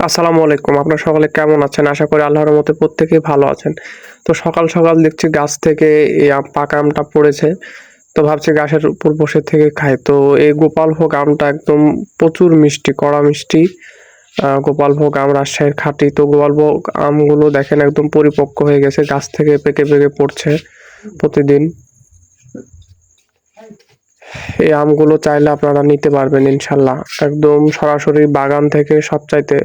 আসসালামু আলাইকুম। আপনারা সকলে কেমন আছেন? আশা করি আল্লাহর রহমতে প্রত্যেকেই ভালো আছেন। তো সকাল, সকাল দেখছি গাছ থেকে এই পাকা আমটা পড়েছে। তো ভাবছি গাছের উপর বসে থেকে খাই। তো এই গোপালভোগ আমটা একদম প্রচুর মিষ্টি, কড়া মিষ্টি। গোপালভোগ আম রাজশাহীর খাঁটি। তো গোপালভোগ আমগুলো দেখেন একদম পরিপক্ক হয়ে গেছে। গাছ থেকে পেকে, পেকে পড়ছে প্রতিদিন। এই আমগুলো চাইলে আপনারা নিতে পারবেন ইনশাল্লাহ। একদম সরাসরি বাগান থেকে সবচাইতে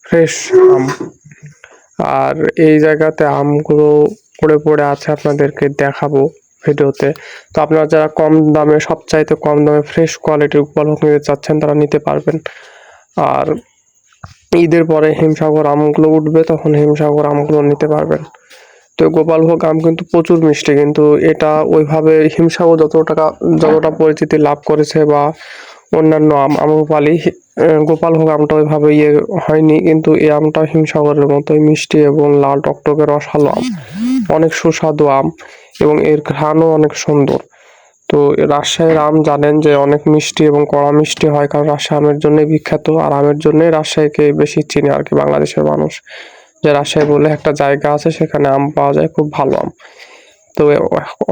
ফ্রেশ আম। আর এই জায়গাতে আমগুলো পড়ে পড়ে আছে আপনাদেরকে দেখাবো ভিডিওতে। তো আপনারা যারা কম দামে সবচাইতে কম দামে ফ্রেশ কোয়ালিটির গোপালভোগ নিতে চাচ্ছেন তারা নিতে পারবেন। আর ঈদের পরে হিমসাগর আমগুলো উঠবে, তখন হিমসাগর আমগুলো নিতে পারবেন। তো গোপালভোগ আম কিন্তু প্রচুর মিষ্টি, কিন্তু এটা ওইভাবে হিমসাগর যতটা পরিচিতি লাভ করেছে বা অন্যান্য আম্রপালি, গোপালভোগ আমটা ওইভাবে হয়নি, কিন্তু এই আমটা হিমসাগরের মতোই মিষ্টি এবং লাল টকটকে রসালো আম। অনেক সুস্বাদু আম এবং এর ঘ্রাণও অনেক সুন্দর। তো রাজশাহীর আম জানেন যে অনেক মিষ্টি এবং কড়া মিষ্টি হয়, কারণ রাজশাহী আমের জন্যই বিখ্যাত। আর আমের জন্যই রাজশাহীকে বেশি চিনে আর কি বাংলাদেশের মানুষ, যে রাজশাহী বলে একটা জায়গা আছে সেখানে আম পাওয়া যায়, খুব ভালো আম। তো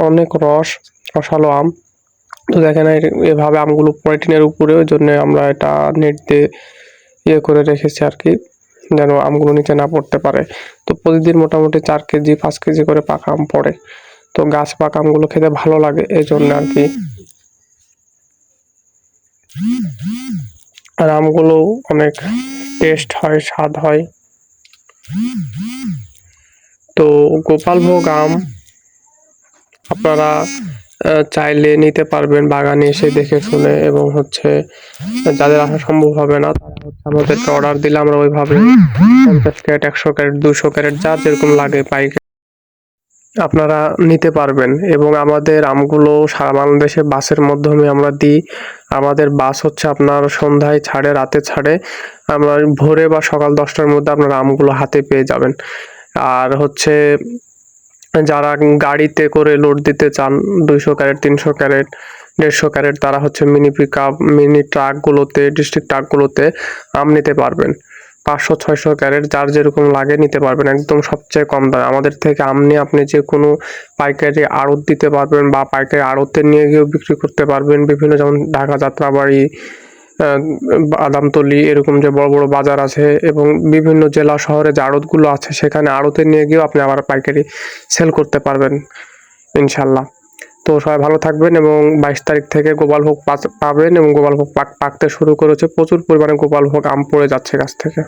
অনেক রসালো আম। তো দেখেন এভাবে আমগুলো পড়ে টিনের উপরে, ওই জন্য আমরা এটা নেট দিয়ে করে রেখেছি আর কি, যেন আমগুলো নিচে না পড়তে পারে। তো প্রতিদিন মোটামুটি 4 কেজি 5 কেজি করে পাকা আম পড়ে। তো গাছ পাকা আমগুলো খেতে ভালো লাগে এই জন্য আর কি। আর আমগুলো অনেক টেস্ট হয়, স্বাদ হয়। তো গোপালভোগ আম আপনারা চাইলে নিতে পারবেন বাগানে এসে দেখে শুনে, এবং যাদের আসা সম্ভব হবে না তারা আমাদেরকে অর্ডার দিলে আমরা ওইভাবে 50 ক্যারেট 100 ক্যারেট 200 ক্যারেট যার যেরকম লাগে পাইকারি আপনারা নিতে পারবেন। এবং আমাদের আমগুলো সারা বাংলাদেশে বাসের মাধ্যমে আমরা দিই। আমাদের বাস আপনার সন্ধ্যায় ছাড়ে, রাতে ছাড়ে। আমরা ভোরে বা সকাল 10টার মধ্যে আপনারা আমগুলো হাতে পেয়ে যাবেন। আর যারা গাড়িতে করে লোড দিতে চান 200 ক্যারেট 300 ক্যারেট 150 ক্যারেট, তারা মিনি পিক আপ মিনি ট্রাকগুলোতে, ডিস্ট্রিক্ট ট্রাকগুলোতে আম নিতে পারবেন। 500 600 ক্যারেট যার যেরকম লাগে নিতে পারবেন একদম সবচেয়ে কম দামে। আমাদের থেকে আম নিয়ে আপনি যে কোনো পাইকারি আড়ত দিতে পারবেন বা পাইকারি আড়তে নিয়ে গিয়েও বিক্রি করতে পারবেন। বিভিন্ন, যেমন ঢাকা যাত্রাবাড়ি, বাদামতলী, এরকম যে বড় বড় বাজার আছে এবং বিভিন্ন জেলা শহরে যে আড়তগুলো আছে সেখানে আড়তে নিয়ে গিয়েও আপনি আবার পাইকারি সেল করতে পারবেন ইনশাল্লাহ। তো সবাই ভালো থাকবেন, এবং 22 তারিখ থেকে গোপালভোগ পাবেন, এবং গোপালভোগ পাকতে শুরু করেছে। প্রচুর পরিমাণে গোপালভোগ আম পড়ে যাচ্ছে গাছ থেকে।